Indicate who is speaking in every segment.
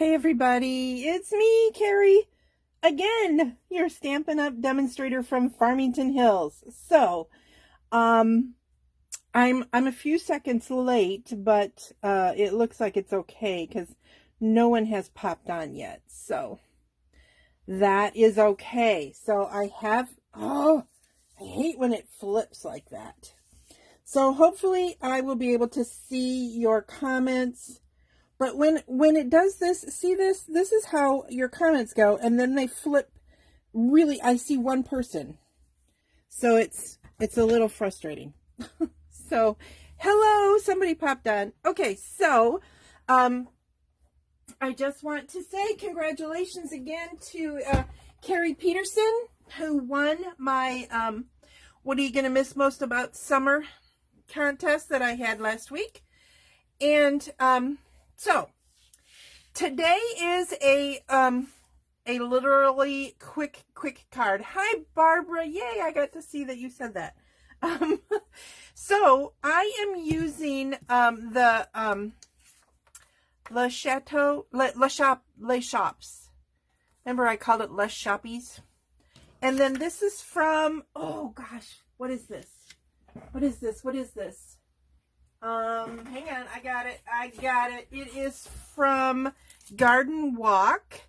Speaker 1: Hey everybody, it's me, Carrie, again, your Stampin' Up! Demonstrator from Farmington Hills. So, I'm a few seconds late, but it looks like it's okay because no one has popped on yet. So, that is okay. So I hate when it flips like that. So hopefully I will be able to see your comments. But when it does this, see this? This is how your comments go, and then they flip. Really, I see one person. So it's a little frustrating. So, hello, somebody popped on. Okay, so I just want to say congratulations again to Carrie Peterson, who won my What Are You Gonna Miss Most About Summer contest that I had last week. And so today is a literally quick card. Hi Barbara, yay! I got to see that you said that. So I am using the Les Shops. Remember I called it Les Shoppies. And then this is from, oh gosh, what is this? What is this? What is this? Hang on, I got it. It is from Garden Walk.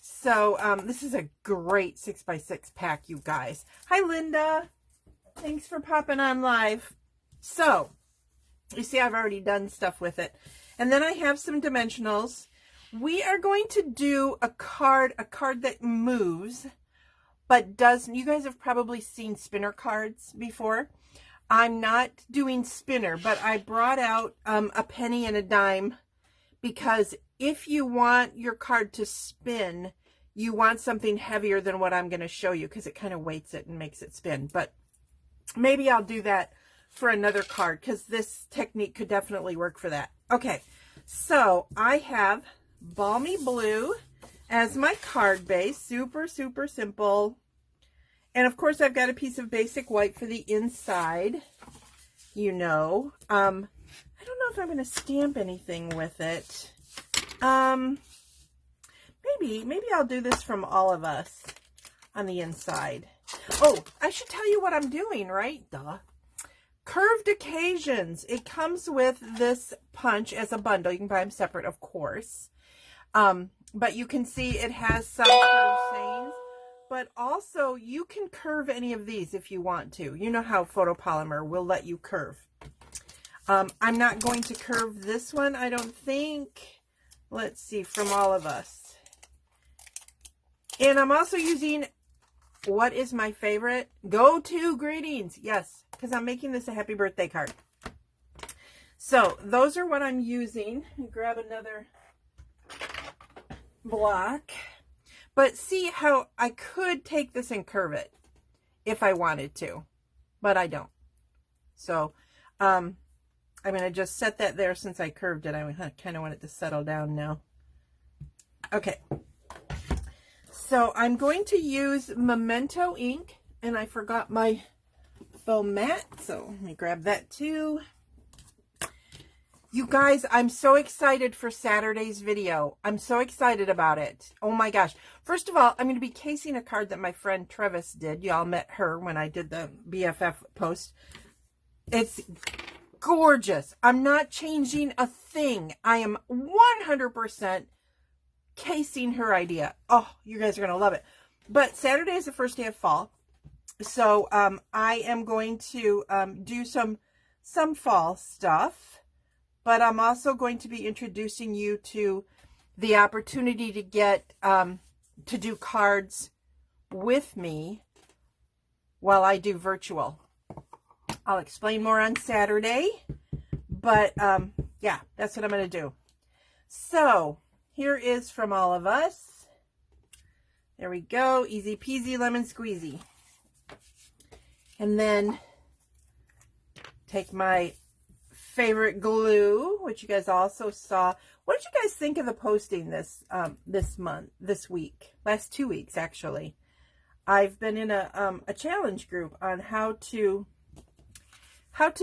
Speaker 1: So, this is a great 6x6 pack, you guys. Hi, Linda. Thanks for popping on live. So, you see I've already done stuff with it. And then I have some dimensionals. We are going to do a card that moves, but doesn't. You guys have probably seen spinner cards before. I'm not doing spinner, but I brought out a penny and a dime because if you want your card to spin, you want something heavier than what I'm going to show you because it kind of weights it and makes it spin. But maybe I'll do that for another card because this technique could definitely work for that. Okay, so I have Balmy Blue as my card base. Super simple. And of course, I've got a piece of basic white for the inside, you know. I don't know if I'm going to stamp anything with it. Maybe I'll do this from All of Us on the inside. Oh, I should tell you what I'm doing, right? Duh. Curved Occasions. It comes with this punch as a bundle. You can buy them separate, of course. But you can see it has some curved sayings. But also, you can curve any of these if you want to. You know how photopolymer will let you curve. I'm not going to curve this one, I don't think. Let's see, from All of Us. And I'm also using, what is my favorite? Go-To Greetings. Yes, because I'm making this a happy birthday card. So, those are what I'm using. Grab another block. But see how I could take this and curve it if I wanted to, but I don't. So, I'm going to just set that there since I curved it. I kind of want it to settle down now. Okay. So, I'm going to use Memento ink, and I forgot my foam mat, so let me grab that too. You guys, I'm so excited for Saturday's video. I'm so excited about it. Oh my gosh. First of all, I'm going to be casing a card that my friend Travis did. Y'all met her when I did the BFF post. It's gorgeous. I'm not changing a thing. I am 100% casing her idea. Oh, you guys are going to love it. But Saturday is the first day of fall. So I am going to do some fall stuff. But I'm also going to be introducing you to the opportunity to get, to do cards with me while I do virtual. I'll explain more on Saturday, but yeah, that's what I'm going to do. So here is from All of Us. There we go. Easy peasy lemon squeezy. And then take my favorite glue, which you guys also saw. What did you guys think of the posting this week? Last 2 weeks, actually. I've been in a challenge group on how to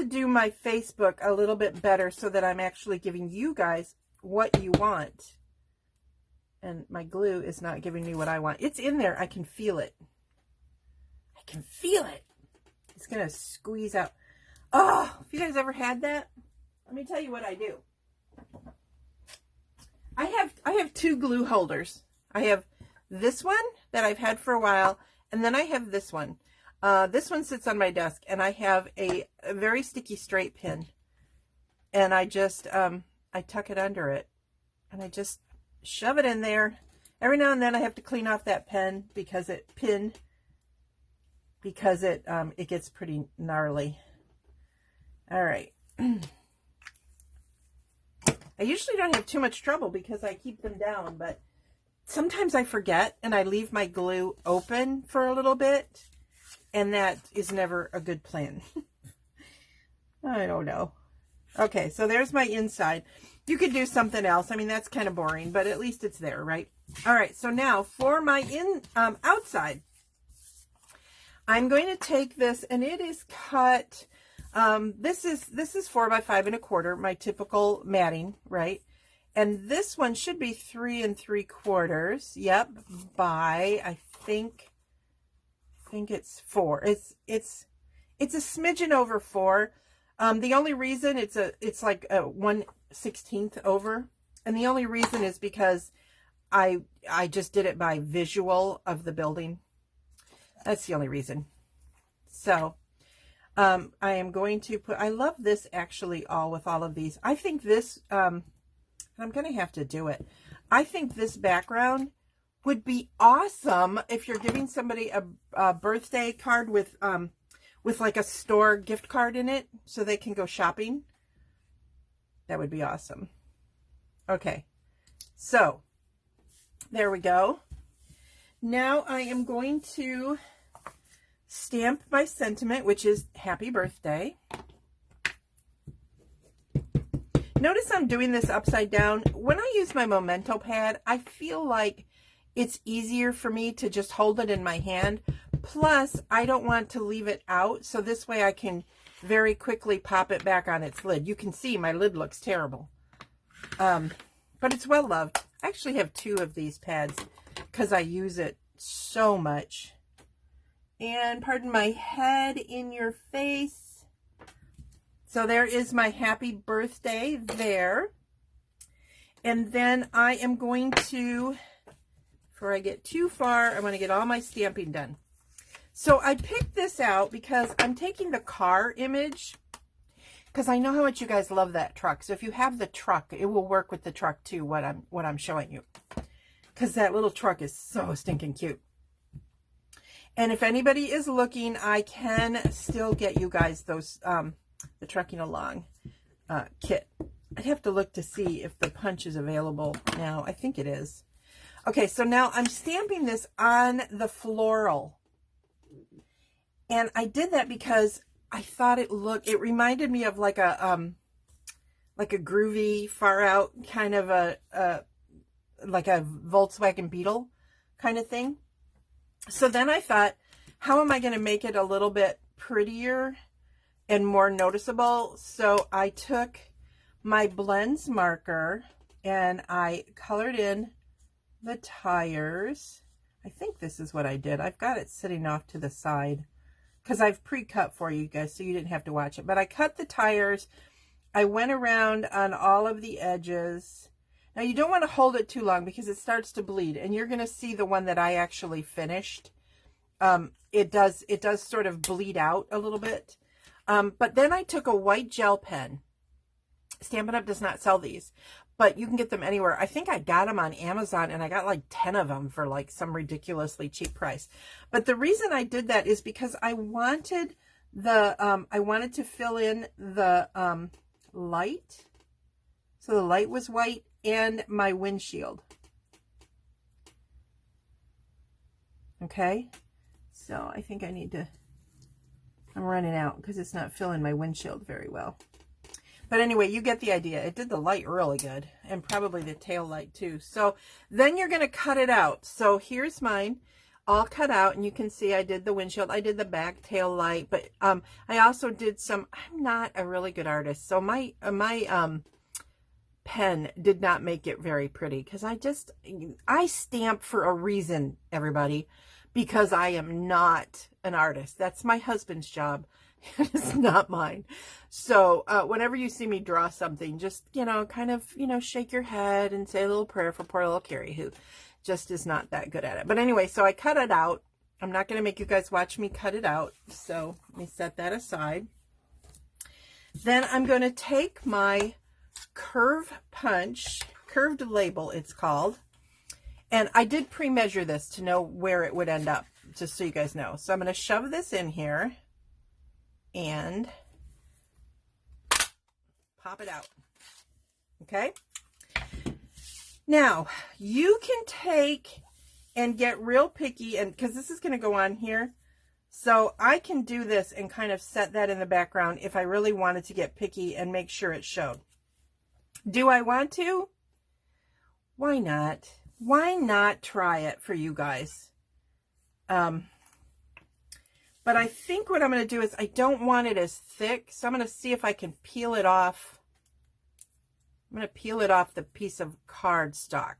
Speaker 1: do my Facebook a little bit better so that I'm actually giving you guys what you want. and my glue is not giving me what I want. It's in there. I can feel it. I can feel it. It's going to squeeze out. Oh, have you guys ever had that? Let me tell you what I do. I have two glue holders. I have this one that I've had for a while, and then I have this one. This one sits on my desk, and I have a very sticky straight pin, and I just I tuck it under it, and I just shove it in there. Every now and then I have to clean off that pen because it gets pretty gnarly. All right. I usually don't have too much trouble because I keep them down, but sometimes I forget and I leave my glue open for a little bit, and that is never a good plan. I don't know. Okay, so there's my inside. You could do something else. I mean, that's kind of boring, but at least it's there, right? All right, so now for my outside, I'm going to take this, and it is cut. This is 4 by 5 1/4, my typical matting, right? And this one should be 3 3/4. Yep, by I think it's 4. It's a smidgen over 4. The only reason it's like a 1/16 over, and the only reason is because I just did it by visual of the building. That's the only reason. So I am going to put, I love this actually all with all of these. I think this, I'm going to have to do it. I think this background would be awesome if you're giving somebody a birthday card with like a store gift card in it so they can go shopping. That would be awesome. Okay, so there we go. Now I am going to stamp my sentiment, which is happy birthday. Notice I'm doing this upside down. When I use my memento pad, I feel like it's easier for me to just hold it in my hand. Plus, I don't want to leave it out, so this way I can very quickly pop it back on its lid. You can see my lid looks terrible. But it's well loved. I actually have 2 of these pads because I use it so much. And pardon my head in your face. So there is my happy birthday there. And then I am going to, before I get too far, I want to get all my stamping done. So I picked this out because I'm taking the car image because I know how much you guys love that truck. So if you have the truck, it will work with the truck too, what I'm showing you. Because that little truck is so stinking cute. And if anybody is looking, I can still get you guys those, the Trucking Along kit. I'd have to look to see if the punch is available now. I think it is. Okay, so now I'm stamping this on the floral. And I did that because I thought it reminded me of like a groovy, far out kind of like a Volkswagen Beetle kind of thing. So then I thought, how am I going to make it a little bit prettier and more noticeable? So I took my blends marker and I colored in the tires. I think this is what I did. I've got it sitting off to the side because I've pre-cut for you guys so you didn't have to watch it. But I cut the tires. I went around on all of the edges. Now you don't want to hold it too long because it starts to bleed, and you're going to see the one that I actually finished. It does sort of bleed out a little bit. But then I took a white gel pen. Stampin' Up! Does not sell these, but you can get them anywhere. I think I got them on Amazon, and I got like 10 of them for like some ridiculously cheap price. But the reason I did that is because I wanted I wanted to fill in the light. So the light was white and my windshield. Okay, so I think I need to, I'm running out because it's not filling my windshield very well. But anyway, you get the idea. It did the light really good, and probably the tail light too. So then you're going to cut it out. So here's mine all cut out, and you can see I did the windshield, I did the back tail light, but I also did some, I'm not a really good artist, so my pen did not make it very pretty, because I stamp for a reason, everybody, because I am not an artist. That's my husband's job. It's not mine. So whenever you see me draw something, just, kind of, shake your head and say a little prayer for poor little Carrie, who just is not that good at it. But anyway, so I cut it out. I'm not going to make you guys watch me cut it out. So let me set that aside. Then I'm going to take my curved label, it's called. And I did pre-measure this to know where it would end up, just so you guys know. So I'm going to shove this in here and pop it out. Okay. Now you can take and get real picky, and because this is going to go on here, so I can do this and kind of set that in the background if I really wanted to get picky and make sure it showed. Do I want to? Why not? Why not try it for you guys? But I think what I'm going to do is I don't want it as thick, so I'm going to see if I can peel it off. I'm going to peel it off the piece of cardstock.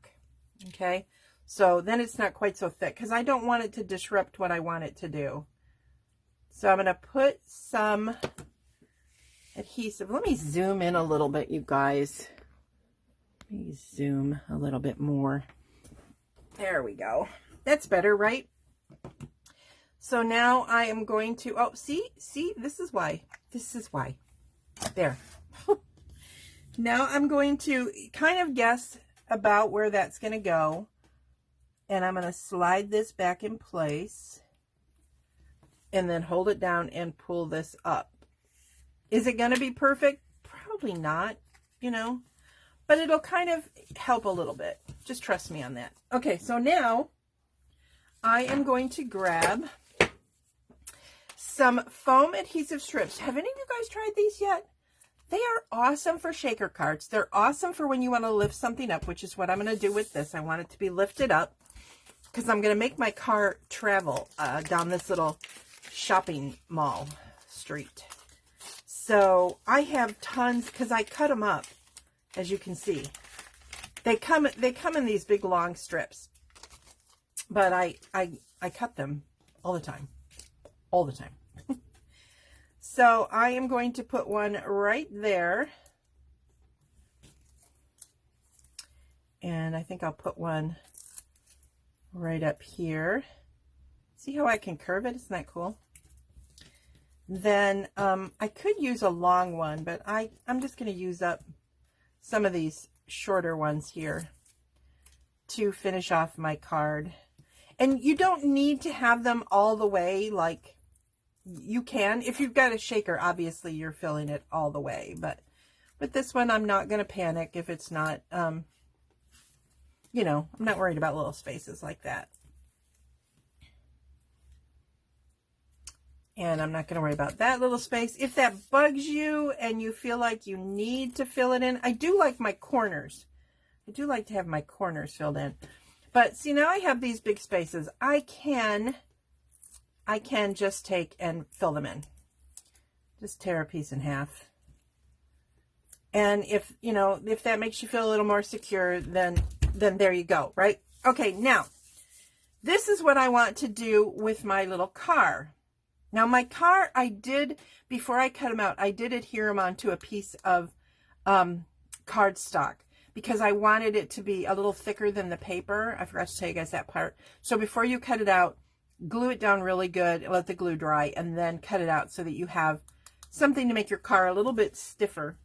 Speaker 1: Okay, so then it's not quite so thick, because I don't want it to disrupt what I want it to do. So I'm going to put some adhesive. Let me zoom in a little bit, you guys. Let me zoom a little bit more. There we go. That's better, right? So now I am going to, oh, see, this is why. There. Now I'm going to kind of guess about where that's going to go. And I'm going to slide this back in place. And then hold it down and pull this up. Is it going to be perfect? Probably not, but it'll kind of help a little bit. Just trust me on that. Okay, so now I am going to grab some foam adhesive strips. Have any of you guys tried these yet? They are awesome for shaker cards. They're awesome for when you want to lift something up, which is what I'm going to do with this. I want it to be lifted up because I'm going to make my car travel down this little shopping mall street. So I have tons, because I cut them up, as you can see. They come in these big long strips, but I cut them all the time. So I am going to put one right there, and I think I'll put one right up here. See how I can curve it? Isn't that cool? Then I could use a long one, but I'm just going to use up some of these shorter ones here to finish off my card. And you don't need to have them all the way, like you can. If you've got a shaker, obviously you're filling it all the way. But with this one, I'm not going to panic if it's not, I'm not worried about little spaces like that. And I'm not going to worry about that little space. If that bugs you and you feel like you need to fill it in, I do like my corners. I do like to have my corners filled in. But see, now I have these big spaces. I can just take and fill them in. Just tear a piece in half. And if that makes you feel a little more secure, then there you go, right? Okay, now, this is what I want to do with my little car. Now my car, before I cut them out, I did adhere them onto a piece of cardstock because I wanted it to be a little thicker than the paper. I forgot to tell you guys that part. So before you cut it out, glue it down really good, let the glue dry, and then cut it out so that you have something to make your car a little bit stiffer.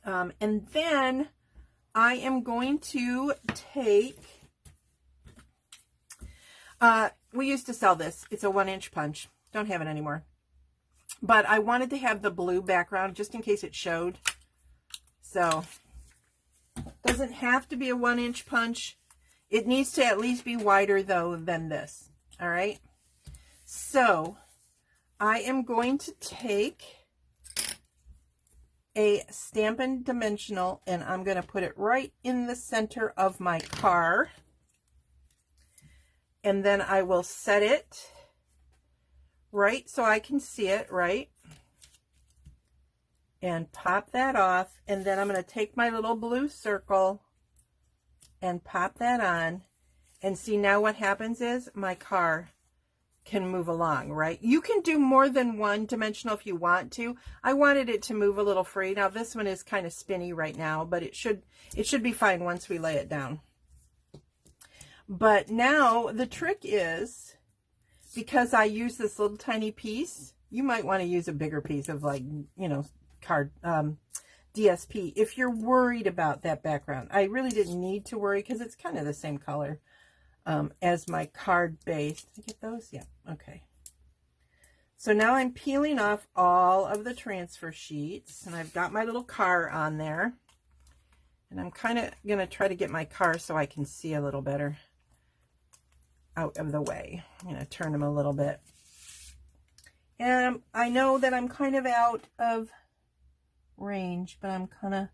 Speaker 1: And then I am going to take, we used to sell this. It's a 1-inch punch. Don't have it anymore. But I wanted to have the blue background just in case it showed. So, doesn't have to be a 1-inch punch. It needs to at least be wider, though, than this. All right? So, I am going to take a Stampin' Dimensional, and I'm going to put it right in the center of my car. And then I will set it right so I can see it, right? and pop that off. And then I'm going to take my little blue circle and pop that on. And see, now what happens is my car can move along, right? You can do more than one dimensional if you want to. I wanted it to move a little free. Now this one is kind of spinny right now, but it should be fine once we lay it down. But now the trick is, because I use this little tiny piece, you might want to use a bigger piece of, like, you know, card DSP if you're worried about that background. I really didn't need to worry because it's kind of the same color as my card base. Did I get those? Yeah. Okay. So now I'm peeling off all of the transfer sheets, and I've got my little car on there. And I'm kind of going to try to get my car so I can see a little better out of the way. I'm going to turn them a little bit. And I know that I'm kind of out of range, but I'm kind of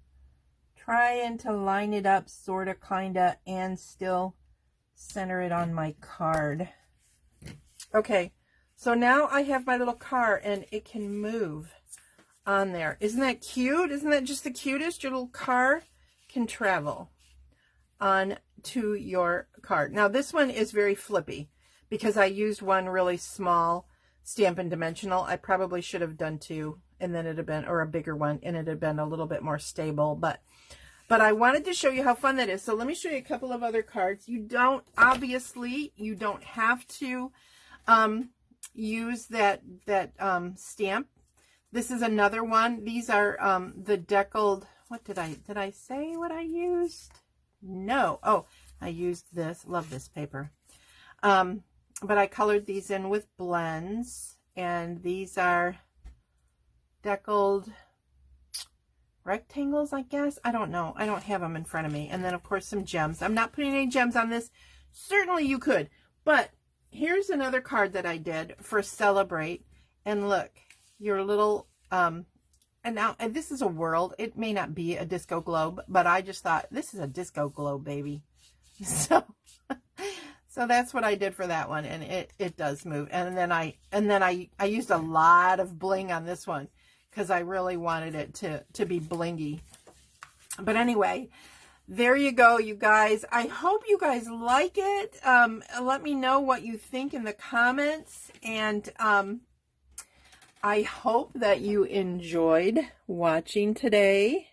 Speaker 1: trying to line it up sort of, kind of, and still center it on my card. Okay, so now I have my little car and it can move on there. Isn't that cute? Isn't that just the cutest? Your little car can travel on to your card. Now this one is very flippy because I used one really small Stampin' Dimensional. I probably should have done two, and then it'd have been, or a bigger one, and it'd have been a little bit more stable, but I wanted to show you how fun that is. So let me show you a couple of other cards. You don't, obviously, you don't have to use that stamp. This is another one. These are the deckled, what did I say what I used? No. Oh, I used this. Love this paper. But I colored these in with blends, and these are deckled rectangles, I guess. I don't know. I don't have them in front of me. And then, of course, some gems. I'm not putting any gems on this. Certainly you could. But here's another card that I did for Celebrate. And look, your little, and now, and this is a world. It may not be a disco globe, but I just thought, this is a disco globe, baby. So that's what I did for that one. And it does move. And then I used a lot of bling on this one, because I really wanted it to be blingy. But anyway, there you go, you guys. I hope you guys like it. Let me know what you think in the comments. And I hope that you enjoyed watching today.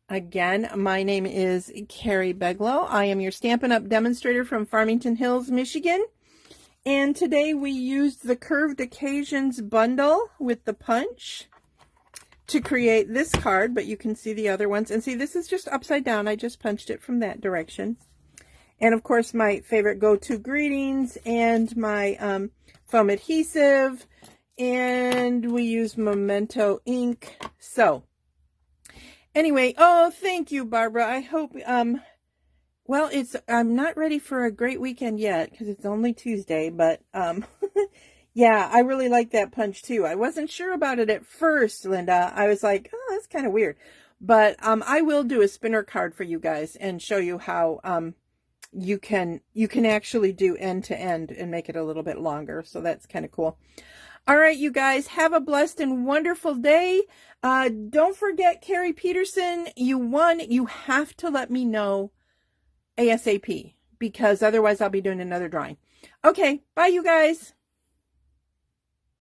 Speaker 1: Again, my name is Carrie Beglow. I am your Stampin' Up! Demonstrator from Farmington Hills, Michigan. And today we used the Curved Occasions bundle with the punch to create this card, but you can see the other ones. And see, this is just upside down. I just punched it from that direction. And of course, my favorite go-to greetings and my foam adhesive. And we use Memento ink. So anyway, oh, thank you, Barbara. I hope, well, I'm not ready for a great weekend yet because it's only Tuesday, but yeah, I really like that punch too. I wasn't sure about it at first, Linda. I was like, oh, that's kind of weird. But I will do a spinner card for you guys and show you how you can actually do end to end and make it a little bit longer. So that's kind of cool. All right, you guys, have a blessed and wonderful day. Don't forget, Carrie Peterson, you won. You have to let me know ASAP, because otherwise I'll be doing another drawing. Okay, bye, you guys.